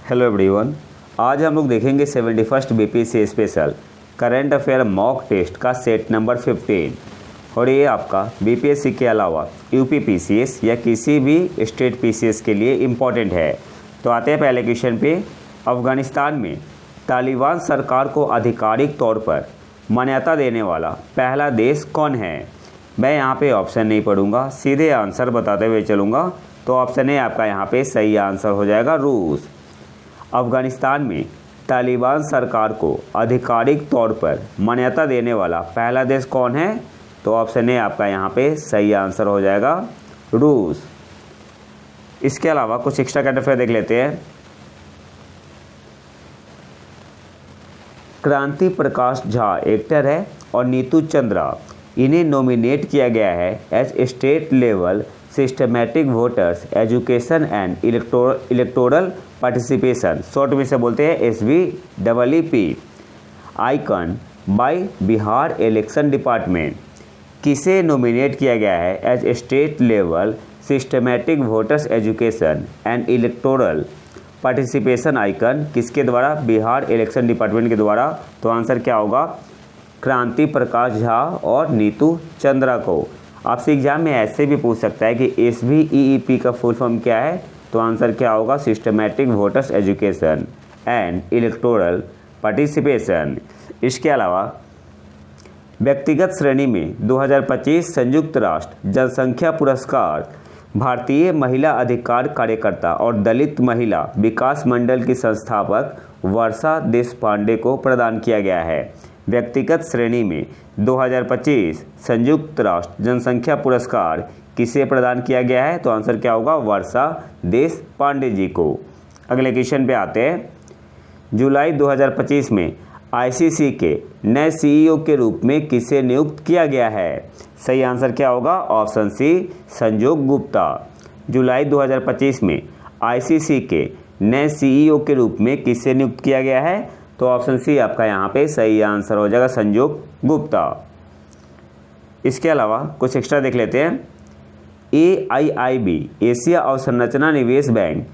Hello everyone, आज हम लोग देखेंगे 71st BPSC special current affair mock test का सेट नंबर 15 और ये आपका बीपीएससी के अलावा यूपी पीसीएस या किसी भी स्टेट पीसीएस के लिए इम्पॉर्टेंट है। तो आते हैं पहले क्वेश्चन पे। अफ़गानिस्तान में तालिबान सरकार को आधिकारिक तौर पर मान्यता देने वाला पहला देश कौन है? मैं यहाँ पे ऑप्शन नहीं पढ़ूंगा, सीधे आंसर बताते हुए चलूँगा। तो ऑप्शन ए आपका यहाँ पे सही आंसर हो जाएगा, रूस। अफ़गानिस्तान में तालिबान सरकार को आधिकारिक तौर पर मान्यता देने वाला पहला देश कौन है? तो ऑप्शन ए आपका यहाँ पे सही आंसर हो जाएगा, रूस। इसके अलावा कुछ एक्स्ट्रा करंट अफेयर देख लेते हैं। क्रांति प्रकाश झा एक्टर है और नीतू चंद्रा, इन्हें नॉमिनेट किया गया है as state level systematic voters education and electoral participation, short में से बोलते हैं SVEEP icon by Bihar election department. किसे नॉमिनेट किया गया है as state level systematic voters education and electoral participation icon, किसके द्वारा? बिहार इलेक्शन डिपार्टमेंट के द्वारा। तो आंसर क्या होगा? क्रांति प्रकाश झा और नीतू चंद्रा को। आपसे एग्जाम में ऐसे भी पूछ सकता है कि SVEEP का फुल फॉर्म क्या है? तो आंसर क्या होगा? Systematic voters education and electoral participation. इसके अलावा व्यक्तिगत श्रेणी में 2025 संयुक्त राष्ट्र जनसंख्या पुरस्कार भारतीय महिला अधिकार कार्यकर्ता और दलित महिला विकास मंडल की संस्थापक वर्षा देशपांडे को प्रदान किया गया है। व्यक्तिगत श्रेणी में 2025 संयुक्त राष्ट्र जनसंख्या पुरस्कार किसे प्रदान किया गया है? तो आंसर क्या होगा? वर्षा देशपांडे जी को। अगले क्वेश्चन पे आते हैं। जुलाई 2025 में ICC के नए CEO के रूप में किसे नियुक्त किया गया है? सही आंसर क्या होगा? ऑप्शन सी, संजोग गुप्ता। जुलाई 2025 में ICC के नए CEO के रूप में किसे नियुक्त किया गया है? तो ऑप्शन सी आपका यहाँ पे सही आंसर हो जाएगा, संजोग गुप्ता। इसके अलावा कुछ एक्स्ट्रा देख लेते हैं। AIIB एशिया अवसंरचना निवेश बैंक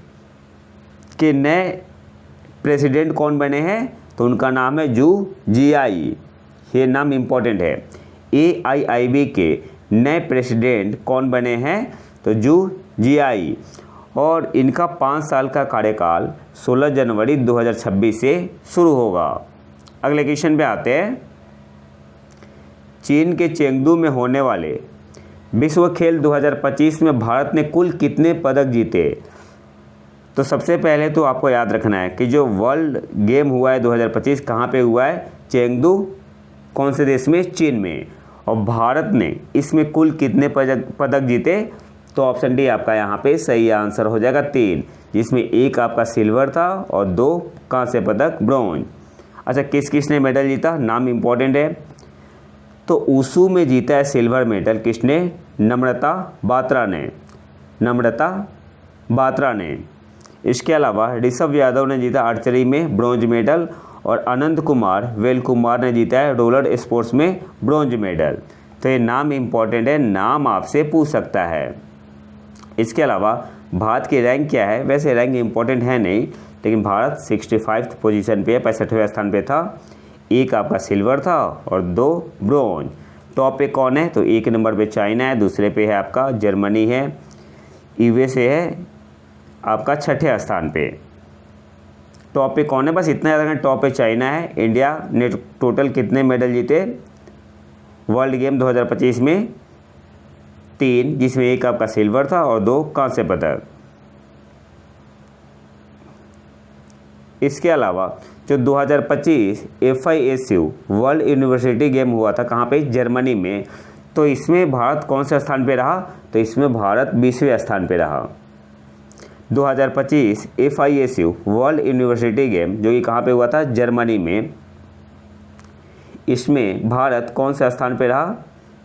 के नए प्रेसिडेंट कौन बने हैं? तो उनका नाम है जू जियाई। ये नाम इम्पोर्टेंट है। AIIB के नए प्रेसिडेंट कौन बने हैं? तो जू जियाई, और इनका 5 साल का कार्यकाल 16 जनवरी 2026 से शुरू होगा। अगले क्वेश्चन पे आते हैं। चीन के चेंगडू में होने वाले विश्व खेल 2025 में भारत ने कुल कितने पदक जीते? तो सबसे पहले तो आपको याद रखना है कि जो वर्ल्ड गेम हुआ है 2025 कहाँ पे हुआ है? चेंगडू। कौन से देश में? चीन में। और भारत ने इसमें कुल कितने पदक जीते? तो ऑप्शन डी आपका यहाँ पे सही आंसर हो जाएगा, 3, जिसमें एक आपका सिल्वर था और 2 कांस्य पदक, ब्रॉन्ज। अच्छा, किस किस ने मेडल जीता? नाम इम्पोर्टेंट है। तो ऊसू में जीता है सिल्वर मेडल किसने? नम्रता बात्रा ने। नम्रता बात्रा ने। इसके अलावा ऋषभ यादव ने जीता आर्चरी में ब्रॉन्ज मेडल, और अनंत कुमार वेल कुमार ने जीता है रोलर स्पोर्ट्स में ब्रॉन्ज मेडल। तो ये नाम इम्पोर्टेंट है, नाम आपसे पूछ सकता है। इसके अलावा भारत की रैंक क्या है? वैसे रैंक इम्पोर्टेंट है नहीं, लेकिन भारत 65th पोजीशन पे है, 65वें स्थान पे था। एक आपका सिल्वर था और 2 ब्रॉन्ज। टॉप पे कौन है? तो 1 नंबर पे चाइना है, दूसरे पे है आपका जर्मनी है, USA है आपका 6ठे स्थान पे। टॉप पे कौन है? बस इतना याद रखना, टॉप पे चाइना है। इंडिया ने टोटल कितने मेडल जीते वर्ल्ड गेम 2025 में? 3, जिसमें एक आपका सिल्वर था और 2 कांस्य पदक। इसके अलावा जो 2025 FISU वर्ल्ड यूनिवर्सिटी गेम हुआ था, कहाँ पे? जर्मनी में। तो इसमें भारत कौन से स्थान पे रहा? तो इसमें भारत 20वें स्थान पे रहा। 2025 FISU वर्ल्ड यूनिवर्सिटी गेम जो कि कहाँ पे हुआ था? जर्मनी में। इसमें भारत कौन से स्थान पे रहा?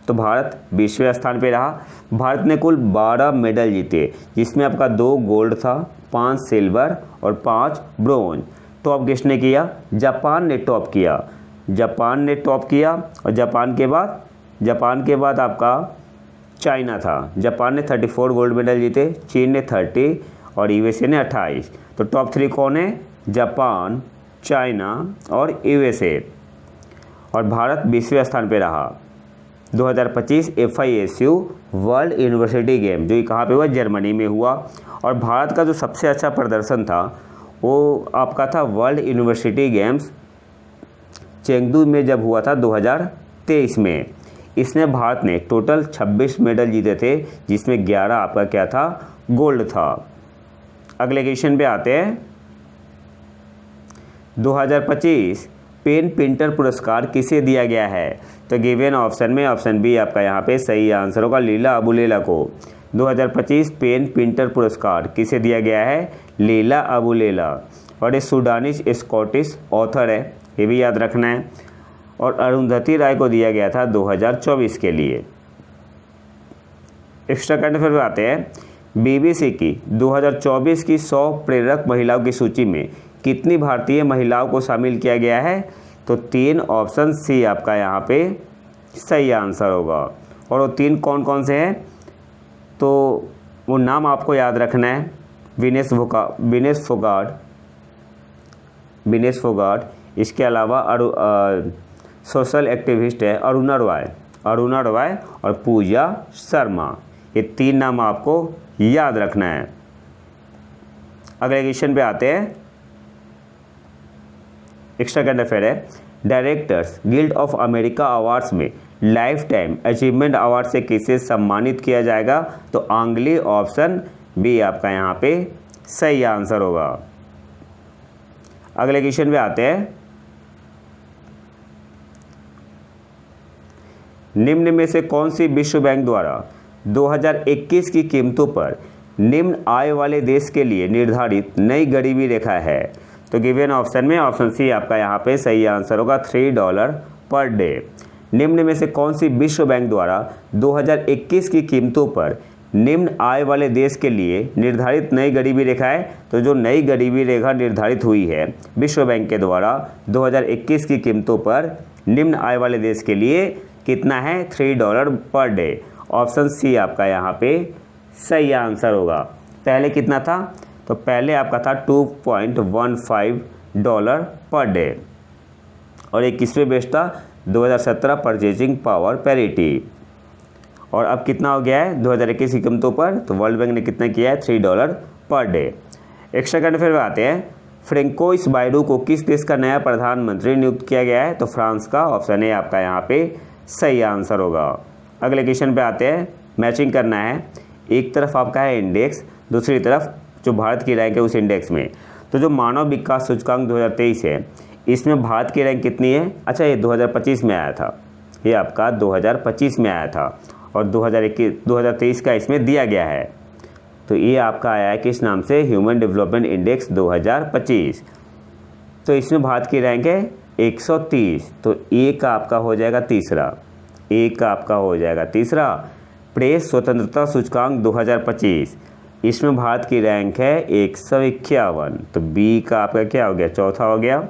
तो भारत 20वें स्थान पे रहा। भारत ने कुल 12 मेडल जीते, जिसमें आपका 2 गोल्ड था, 5 सिल्वर और 5 ब्रोंज। टॉप किसने किया? जापान ने टॉप किया। जापान ने टॉप किया, और जापान के बाद आपका चाइना था। जापान ने 34 गोल्ड मेडल जीते, चीन ने 30 और यूएसए ने 28। तो टॉप 3 कौन है? जापान, चाइना और यूएसए। और भारत 20वें स्थान पे रहा। 2025 FISU वर्ल्ड यूनिवर्सिटी गेम जो कहाँ पे हुआ? जर्मनी में हुआ। और भारत का जो सबसे अच्छा प्रदर्शन था वो आपका था वर्ल्ड यूनिवर्सिटी गेम्स चेंगडू में जब हुआ था 2023 में। इसमें भारत ने टोटल 26 मेडल जीते थे, जिसमें 11 आपका क्या था? गोल्ड था। अगले क्वेश्चन पे आते हैं। 2025 पेन प्रिंटर पुरस्कार किसे दिया गया है? तो गिवन ऑप्शन में ऑप्शन बी आपका यहाँ पे सही आंसर होगा, लीला अबुलेला को। 2025 पेन प्रिंटर पुरस्कार किसे दिया गया है? लीला अबुलेला। और ये सूडानिश स्कॉटिश ऑथर है, ये भी याद रखना है। और अरुंधति राय को दिया गया था 2024 के लिए। एक्स्ट्रा करंट अफेयर पे आते हैं। BBC की 2024 की 100 प्रेरक महिलाओं की सूची में कितनी भारतीय महिलाओं को शामिल किया गया है? तो 3 ऑप्शन सी आपका यहाँ पे सही आंसर होगा। और वो 3 कौन कौन से हैं? तो वो नाम आपको याद रखना है। विनेश फोगाट, इसके अलावा सोशल एक्टिविस्ट है अरुणा रॉय और पूजा शर्मा। ये 3 नाम आपको याद रखना है। अगले क्वेश्चन पे आते हैं। एक्स्ट्रा करंट अफेयर है। Directors guild of America awards में लाइफ टाइम अचीवमेंट अवार्ड से किसे सम्मानित किया जाएगा? तो आंगली ऑप्शन बी आपका यहाँ पे सही आंसर होगा। अगले क्वेश्चन पे आते हैं। निम्न में से कौन सी विश्व बैंक द्वारा 2021 की कीमतों पर निम्न आय वाले देश के लिए निर्धारित नई गरीबी रेखा है? तो गिवन ऑप्शन में ऑप्शन सी आपका यहाँ पे सही आंसर होगा, $3 पर डे। निम्न में से कौन सी विश्व बैंक द्वारा 2021 की कीमतों पर निम्न आय वाले देश के लिए निर्धारित नई गरीबी रेखा है? तो जो नई गरीबी रेखा निर्धारित हुई है विश्व बैंक के द्वारा 2021 की कीमतों पर निम्न आय वाले देश के लिए कितना है? $3 पर डे। ऑप्शन सी आपका यहाँ पे सही आंसर होगा। पहले कितना था? तो पहले आपका था $2.15 पर डे। और ये किस पे बेस्ड था? 2017 परचेजिंग पावर पैरिटी। और अब कितना हो गया है 2021 की कीमतों पर? तो वर्ल्ड बैंक ने कितना किया है? $3 per day. Extra current affair में आते हैं। फ्रेंकोइस बायडू को किस देश का नया प्रधानमंत्री नियुक्त किया गया है? तो फ्रांस का। ऑप्शन ए आपका यहाँ पे सही आंसर होगा। अगले क्वेश्चन पे आते हैं। मैचिंग करना है। एक तरफ आपका है इंडेक्स, दूसरी तरफ जो भारत की रैंक है उस इंडेक्स में। तो जो मानव विकास सूचकांक 2023 है, इसमें भारत की रैंक कितनी है? अच्छा, ये 2025 में आया था, ये आपका 2025 में आया था और 2023 का इसमें दिया गया है। तो ये आपका आया है किस नाम से? Human development index 2025। तो इसमें भारत की रैंक है 130। तो ए का आपका हो जाएगा तीसरा, ए का आपका हो जाएगा तीसरा। प्रेस स्वतंत्रता सूचकांक 2025, इसमें भारत की रैंक है 151। तो बी का आपका क्या हो गया? चौथा हो गया,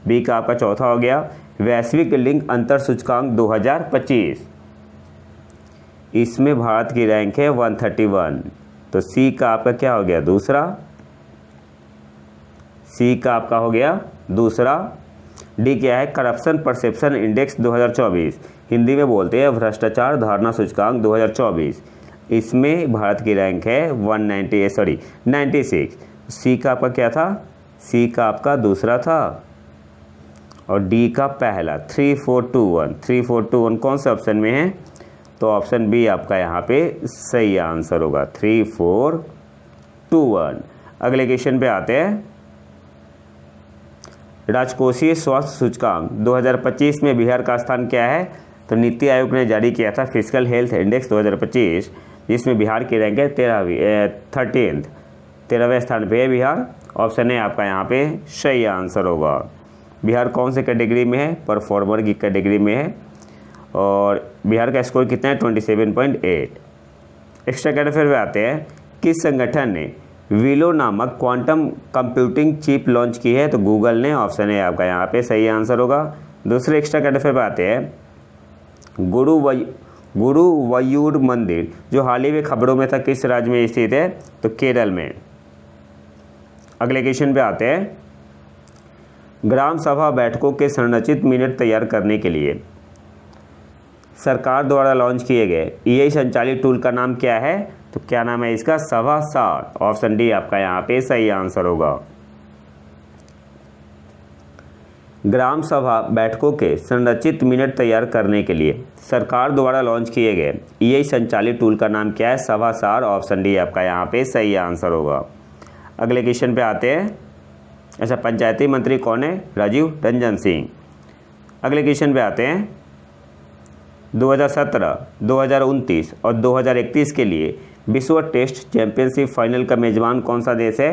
बी का आपका चौथा हो गया। वैश्विक लिंग अंतर सूचकांक 2025, इसमें भारत की रैंक है 131। तो सी का आपका क्या हो गया? दूसरा, सी का आपका हो गया दूसरा। डी क्या है? करप्शन परसेप्शन इंडेक्स 2024, हिंदी में बोलते हैं भ्रष्टाचार धारणा सूचकांक 2024, इसमें भारत की रैंक है 96। सी का आपका क्या था? सी का आपका दूसरा था और डी का पहला। 3421 कौन से ऑप्शन में है? तो ऑप्शन बी आपका यहाँ पे सही आंसर होगा, 3421। अगले क्वेश्चन पे आते हैं। राजकोषीय स्वास्थ्य सूचकांक 2025 में बिहार का स्थान क्या है? तो नीति आयोग ने जारी किया था फिजिकल हेल्थ इंडेक्स 2025, जिसमें बिहार की रैंक है 13वें स्थान पे है बिहार। ऑप्शन है आपका यहाँ पे सही आंसर होगा। बिहार कौन से कैटेगरी में है? परफॉर्मर की कैटेगरी में है और बिहार का स्कोर कितना है? 27.8। एक्स्ट्रा करंट अफेयर में आते हैं। किस संगठन ने विलो नामक क्वांटम कंप्यूटिंग चिप लॉन्च की है? तो गूगल ने। ऑप्शन है आपका यहाँ पे सही आंसर होगा। दूसरे एक्स्ट्रा करंट अफेयर पे आते हैं। गुरुवायूर मंदिर जो हाल ही में खबरों में था किस राज्य में स्थित है? तो केरल में। अगले क्वेश्चन पे आते हैं। ग्राम सभा बैठकों के संरचित मिनट तैयार करने के लिए सरकार द्वारा लॉन्च किए गए AI संचालित टूल का नाम क्या है? तो क्या नाम है इसका? सभा सार। ऑप्शन डी आपका यहाँ पे सही आंसर होगा। ग्राम सभा बैठकों के संरचित मिनट तैयार करने के लिए सरकार द्वारा लॉन्च किए गए AI संचालित टूल का नाम क्या है? सभा सार। ऑप्शन डी आपका यहाँ पे सही आंसर होगा। अगले क्वेश्चन पे आते हैं। अच्छा, पंचायती मंत्री कौन है? राजीव रंजन सिंह। अगले क्वेश्चन पे आते हैं। 2017, 2029 और 2031 के लिए विश्व टेस्ट चैंपियनशिप फाइनल का मेजबान कौन सा देश है?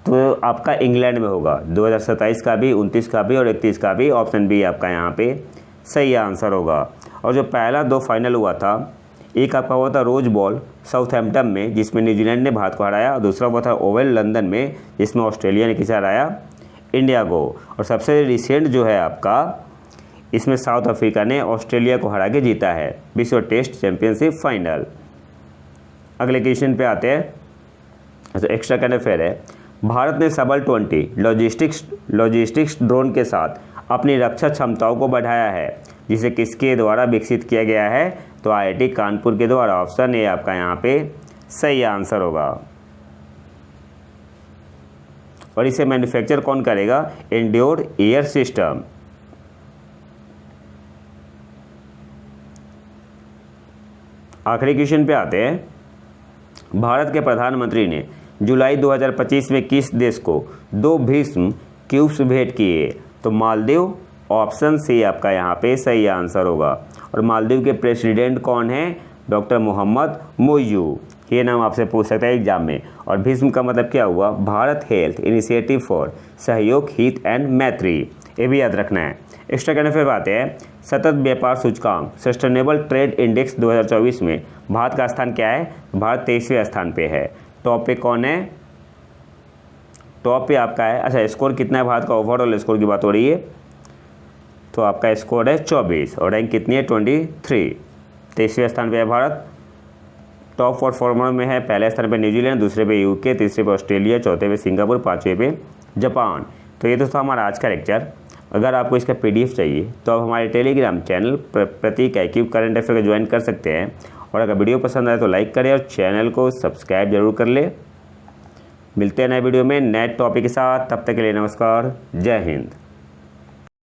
तो आपका इंग्लैंड में होगा। 2027 का भी, 29 का भी और 31 का भी। ऑप्शन बी आपका यहाँ पे सही आंसर होगा। और जो पहला 2 फाइनल हुआ था, एक आपका हुआ था रोज बॉल साउथहैम्पटन में जिसमें न्यूजीलैंड ने भारत को हराया, और दूसरा हुआ था ओवल लंदन में जिसमें ऑस्ट्रेलिया ने किसे हराया? इंडिया को। और सबसे रिसेंट जो है आपका, इसमें साउथ अफ्रीका ने ऑस्ट्रेलिया को हरा के जीता है विश्व टेस्ट चैंपियनशिप फाइनल। अगले क्वेश्चन पे आते हैं। अच्छा, एक्स्ट्रा करंट अफेयर है। भारत ने सबल 20 लॉजिस्टिक्स ड्रोन के साथ अपनी रक्षा क्षमताओं को बढ़ाया है, जिसे किसके द्वारा विकसित किया गया है? तो IIT कानपुर के द्वारा। ऑप्शन ए आपका यहाँ पे सही आंसर होगा। और इसे मैन्युफैक्चर कौन करेगा? Endure air system. आखिरी क्वेश्चन पे आते हैं। भारत के प्रधानमंत्री ने जुलाई 2025 में किस देश को 2 भीष्म क्यूब्स भेंट किए? तो मालदीव। ऑप्शन सी आपका यहाँ पे सही आंसर होगा। और मालदीव के प्रेसिडेंट कौन है? डॉक्टर मोहम्मद मोइयू। ये नाम आपसे पूछ सकता है एग्जाम में। और भीष्म का मतलब क्या हुआ? भारत हेल्थ इनिशिएटिव फॉर सहयोग, हित एंड मैत्री। ये भी याद रखना है। एक्स्ट्रा करने पे बात है। सतत व्यापार सूचकांक सस्टेनेबल ट्रेड इंडेक्स 2024 में भारत का स्थान क्या है? भारत 23वें स्थान पे है। टॉप पे कौन है? टॉप पे आपका है। अच्छा, स्कोर कितना है भारत का? ओवरऑल स्कोर की बात हो रही है तो आपका स्कोर है 24 और रैंक कितनी है? 23। 23वें स्थान पे है भारत। टॉप 4 परफॉर्मर में है। पहले स्थान पे न्यूजीलैंड, दूसरे पे UK, तीसरे पे ऑस्ट्रेलिया, चौथे पे सिंगापुर, 5वें पे जापान। तो ये तो था हमारा आज का लेक्चर। अगर आपको इसका PDF चाहिए तो आप हमारे टेलीग्राम चैनल प्रतीक IQ करंट अफेयर को ज्वाइन कर सकते हैं। और अगर वीडियो पसंद आए तो लाइक करें और चैनल को सब्सक्राइब जरूर कर ले। मिलते हैं नए वीडियो में नए टॉपिक के साथ। तब तक के लिए नमस्कार। जय हिंद।